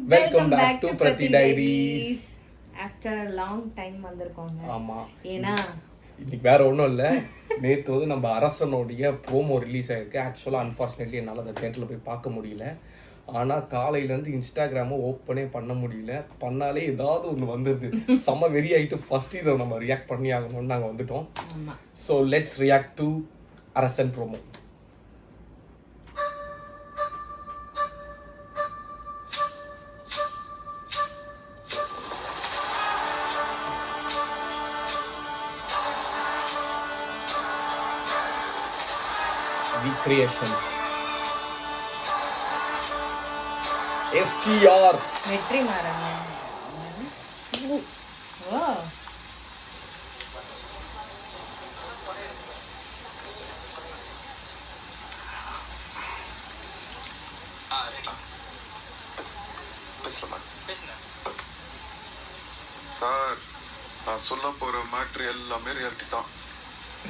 Welcome back to பிரதி diaries. After a long time வந்திருக்கோங்க. ஆமா, ஏனா இன்னைக்கு வேற ஒன்றும் இல்லை. நேற்று வந்து நம்ம அரசனுடைய ப்ரோமோ ரிலீஸ் ஆயிருக்கு. ஆக்சுவலாக அன்ஃபார்ச்சுனேட்லி என்னால் அந்த தேட்டரில் போய் பார்க்க முடியல. ஆனால் காலையிலேருந்து இன்ஸ்டாகிராமை ஓப்பனே பண்ண முடியல. பண்ணாலே ஏதாவது ஒன்று வந்துடுது. செம்ம வெறி ஆகிட்டு ஃபர்ஸ்ட் இதை நம்ம ரியாக்ட் பண்ணி ஆகணும்னு நாங்கள் வந்துட்டோம். ஸோ லெட்ஸ் ரியாக்ட் டு அரசன் ப்ரோமோ. Creations. STR வெற்றி மாறங்க. ஓ சார், நான் சொல்ல போற மேட்ரு எல்லாமே ரியாலிட்டி தான்.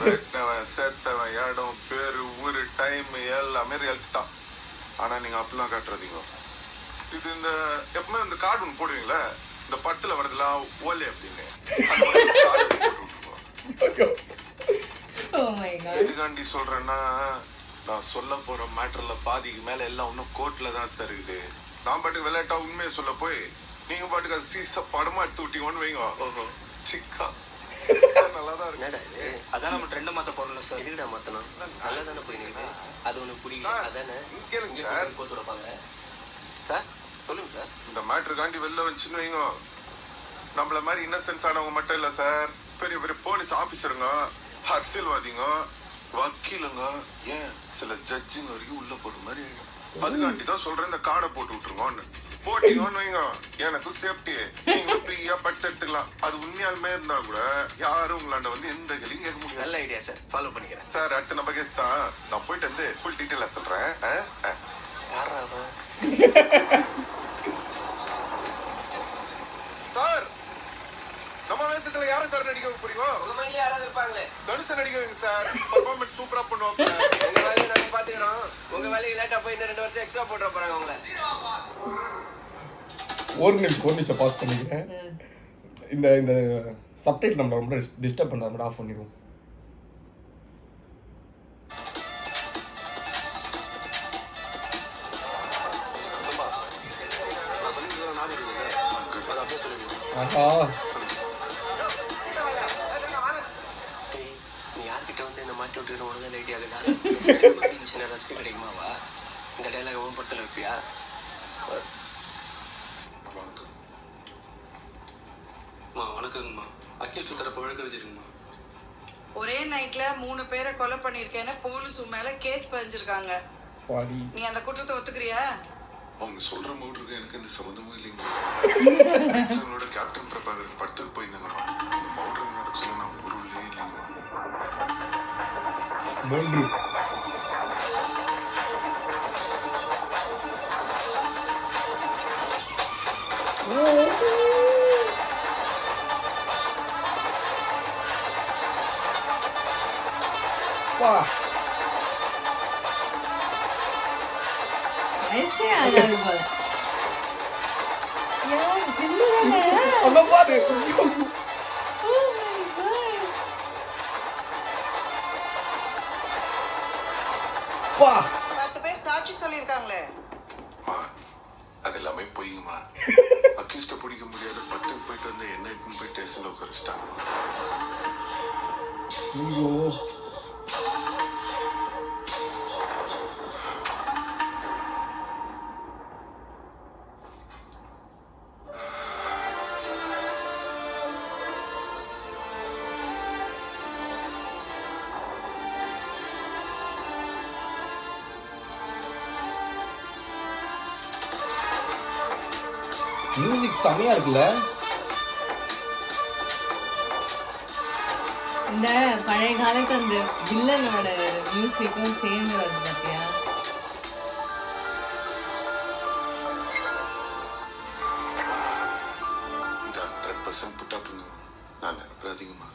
வெட்டவன் சேர்த்தவன் இடம் பேரு ஊரு டைம் எல்லாமே ரியாலிட்டி தான். ஆனா நீங்க அப்படிலாம் காட்டுறதீங்க. இது இந்த எப்பவுமே இந்த கார்டு ஒன்று போடுவீங்களே, இந்த படத்துல வரதுலாம் ஓலே அப்படின்னு எதுக்காண்டி சொல்றேன்னா, நான் சொல்ல போற மேட்டர்ல பாதிக்கு மேல எல்லாம் இன்னும் கோர்ட்ல தான் சார் இருக்குது. நான் பாட்டுக்கு விளையாட்டா உண்மையை சொல்ல போய் நீங்க பாட்டுக்கு அது சீச படமா எடுத்து விட்டீங்கன்னு வைங்க. சிக்கா நல்லாதான் இருக்கு. அதான் நம்ம ட்ரெண்ட் மாத்த போறோம்ல சார். எதுக்குடா மாத்தணும்? நல்லா தானே போயிருக்கு. அது ஒண்ணு புரியல. அதானே கேளுங்க சார். போட்டு வைப்பாங்க சார். சொல்லுங்க சார். இந்த மேட்ரு காண்டி வெளில வந்துச்சுன்னு வைங்க, நம்மள மாதிரி இன்னசென்ஸ் ஆனவங்க மட்டும் இல்ல சார், பெரிய பெரிய போலீஸ் ஆபீசருங்க, அரசியல்வாதிங்க, வக்கீலுங்க, ஏன் சில ஜட்ஜுங்க வரைக்கும் உள்ள போற மாதிரி. அதுக்காண்டி தான் சொல்றேன், இந்த கார்டை போட்டு விட்டுருங்கன்னு. போட்டீங்கன்னு வைங்க, எனக்கும் சேஃப்டி, நீங்களும் ஃப்ரீயா பட்டு எடுத்துக்கலாம். அது உண்மையாலுமே இருந்தா கூட யாரும் உங்களாண்ட வந்து எந்த கேள்வியும் கேட்க முடியாது. நல்ல ஐடியா சார், ஃபாலோ பண்ணிக்கிறேன் சார். அடுத்த நம்ம கேஸ் தான். நான் போயிட்டு வந்து ஃபுல் டீட்டெயிலா சொல்றேன். சார், நம்ம வேஷத்துல யார சார் நடிக்க போறீங்க? உங்க மாதிரி யாராவது இருப்பாங்களே, தனுஷ நடிக்க வைங்க சார். பெர்ஃபார்மன்ஸ் சூப்பரா பண்ணுவாங்க. உங்க வேலையை நாங்க பாத்துக்கிறோம். உங்க வேலையை லேட்டா போய் இன்னும் 2 வருஷம் எக்ஸ்ட்ரா போட்டுற போறாங்க உங்களை. ஒரு நிமிஷம் பாஸ் பண்ணிக்கிறேன். இந்த இந்த சப்டைட்டில் நம்ம ரொம்ப டிஸ்டர்ப் பண்ணுறது மட்டும் ஆஃப் பண்ணிடுவோம். ஆஹா, நீ யார்கிட்ட வந்து இந்த மாட்டி விட்டு உடனே ஐடியா சின்ன ரசிக்க கிடைக்குமாவா? இந்த டைலாக் ஒவ்வொரு படத்துல வைப்பியா? வணக்கங்கம்மா. அக்யூஸ்ட் தரப்பு வழக்கறிஞருங்கம்மா. ஒரே நைட்ல 3 பேரை கொலை பண்ணிருக்கேன்னு போலீஸ் மேல கேஸ் பதிஞ்சிருக்காங்க. நீ அந்த குற்றத்தை ஒத்துக்கிறியா? அவங்க சொல்ற மூடுக்கு எனக்கு எந்த சம்மந்தமும் இல்லைங்க. எங்களோட கேப்டன் பிரபாகரன் படத்துக்கு போயிருந்தாங்கம்மா. மவுண்டர் நடக்க சொல்ல நான் பொருளே இல்லைங்கம்மா. ஐசே ஆகாது போல. யார் சின்னதானே? அங்க பாரு. Oh my God. பா, 10 பேர் சாட்சி சொல்லிருக்காங்களே. அது எல்லாமே பொய்ங்கம்மா. அக்யூஸ்ட பிடிக்க முடியாத 10 போயிட்டு வந்து என்ன போய் ஸ்டேஷன்ல உட்காரிச்சிட்டாங்க. ஐயோ, மியூசிக் செமையா இருக்குல்ல. இந்த பழைய காலத்து அந்த வில்லனோட மியூசிக்கும் சேர்ந்து வருது பாத்தியா? இது 100% புட்டா பண்ணுங்க. நான் நினைப்பதிகமா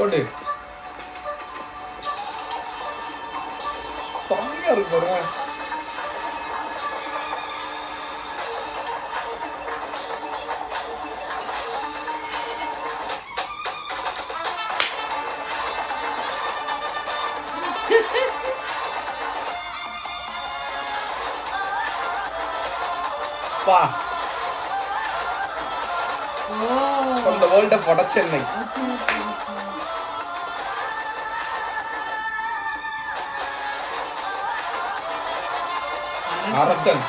ஓடு. செம்மையா இருக்கு பாருங்க. பா ஓ from the world of வட சென்னை. அரசன்.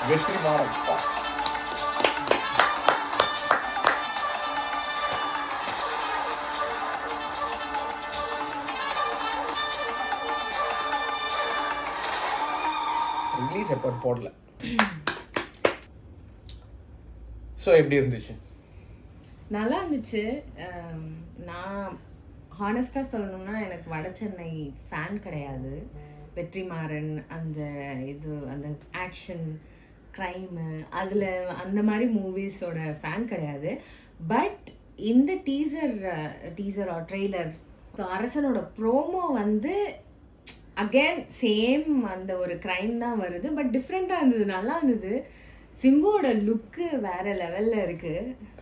வெற்றிமாறன். பா. ரிலீஸ் எப்போ போடல. ஸோ எப்படி இருந்துச்சு? நல்லா இருந்துச்சு. நான் ஹானஸ்டாக சொல்லணும்னா எனக்கு வட சென்னை ஃபேன் கிடையாது. வெற்றிமாறன் அந்த அந்த ஆக்ஷன் க்ரைமு அதில் அந்த மாதிரி மூவிஸோட ஃபேன் கிடையாது. பட் இந்த டீசர் ட்ரெய்லர் ஸோ அரசனோட ப்ரோமோ வந்து அகேன் சேம் அந்த ஒரு க்ரைம் தான் வருது. பட் டிஃப்ரெண்ட்டாக இருந்தது, நல்லா இருந்தது. சிம்புவோட லுக்கு வேற லெவல்ல இருக்கு.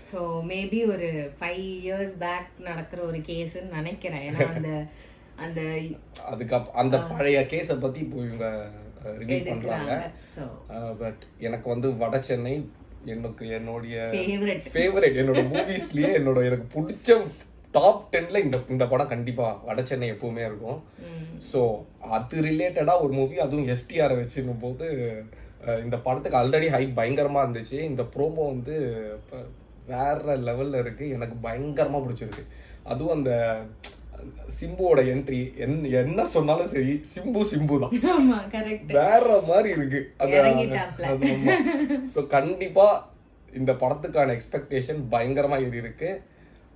ஸோ மேபி ஒரு 5 years பேக் நடக்கிற ஒரு கேஸ்ன்னு நினைக்கிறேன். ஏன்னா அந்த அந்த பழைய கேஸை பத்தி இப்போ இவங்க ரிலீவ் பண்றாங்க. பட் எனக்கு வந்து வட சென்னை என்னுடைய ஃபேவரட் என்னோட மூவிஸ்லயே எனக்கு பிடிச்ச டாப் 10ல இந்த படம் கண்டிப்பா வட சென்னை எப்பவுமே இருக்கும். ஸோ அது ரிலேட்டடா ஒரு மூவி, அதுவும் எஸ்டிஆரை வச்சுக்கும் போது இந்த படத்துக்கு ஆல்ரெடி ஹைப் பயங்கரமா இருந்துச்சு. இந்த ப்ரோமோ வந்து வேற லெவல்ல இருக்கு, எனக்கு பயங்கரமா பிடிச்சிருக்கு. அதுவும் அந்த சிம்புவோட என்ட்ரி என்ன சொன்னாலும் சரி, சிம்பு தான் வேற மாதிரி இருக்கு. ஸோ கண்டிப்பா இந்த படத்துக்கான எக்ஸ்பெக்டேஷன் பயங்கரமா ஏறி இருக்கு.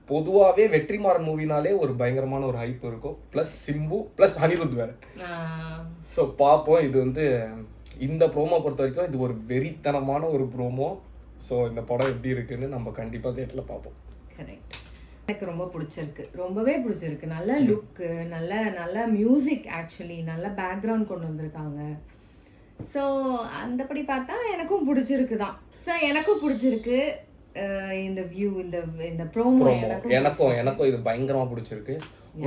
பொதுவாகவே வெற்றிமாறன் மூவினாலே ஒரு பயங்கரமான ஒரு ஹைப் இருக்கும். ப்ளஸ் சிம்பு ப்ளஸ் அனிருத் வேற. ஸோ பார்ப்போம். இது வந்து இந்த ப்ரோமோ பொறுத்த வரைக்கும் இது ஒரு வெறித்தனமான ஒரு ப்ரோமோ. ஸோ இந்த படம் எப்படி இருக்குன்னு நம்ம கண்டிப்பாக தேட்டரில் பார்ப்போம். கரெக்ட். எனக்கு ரொம்ப பிடிச்சிருக்கு, ரொம்பவே பிடிச்சிருக்கு. நல்ல லுக்கு, நல்ல மியூசிக், ஆக்சுவலி நல்ல பேக்ரவுண்ட் கொண்டு வந்திருக்காங்க. ஸோ அந்தபடி பார்த்தா எனக்கும் பிடிச்சிருக்கு தான். ஸோ எனக்கும் பிடிச்சிருக்கு இந்த வியூ, இந்த ப்ரோமோ எனக்கும் இது பயங்கரமா பிடிச்சிருக்கு.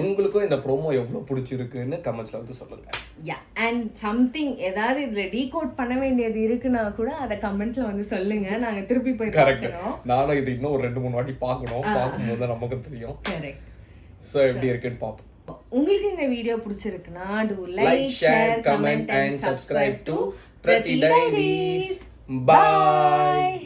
உங்களுக்கும் இந்த ப்ரோமோ எவ்வளவு பிடிச்சிருக்குன்னு கமெண்ட்ஸ்ல வந்து சொல்லுங்க. யா, அண்ட் சம்திங் ஏதாவது இதுல டீகோட் பண்ண வேண்டியது இருக்குன்னா கூட அத கமெண்ட்ல வந்து சொல்லுங்க, நாங்க திருப்பி போய் பார்க்கறோம். நானும் இது இன்னும் ஒரு 2-3 வாட்டி பார்க்கணும், பார்க்கும்போது நமக்கு தெரியும். கரெக்ட். சோ எப்படி இருக்குன்னு பாப்போம். உங்களுக்கு இந்த வீடியோ பிடிச்சிருக்குன்னா do like, share, comment and subscribe to Prathi Diaries. Bye.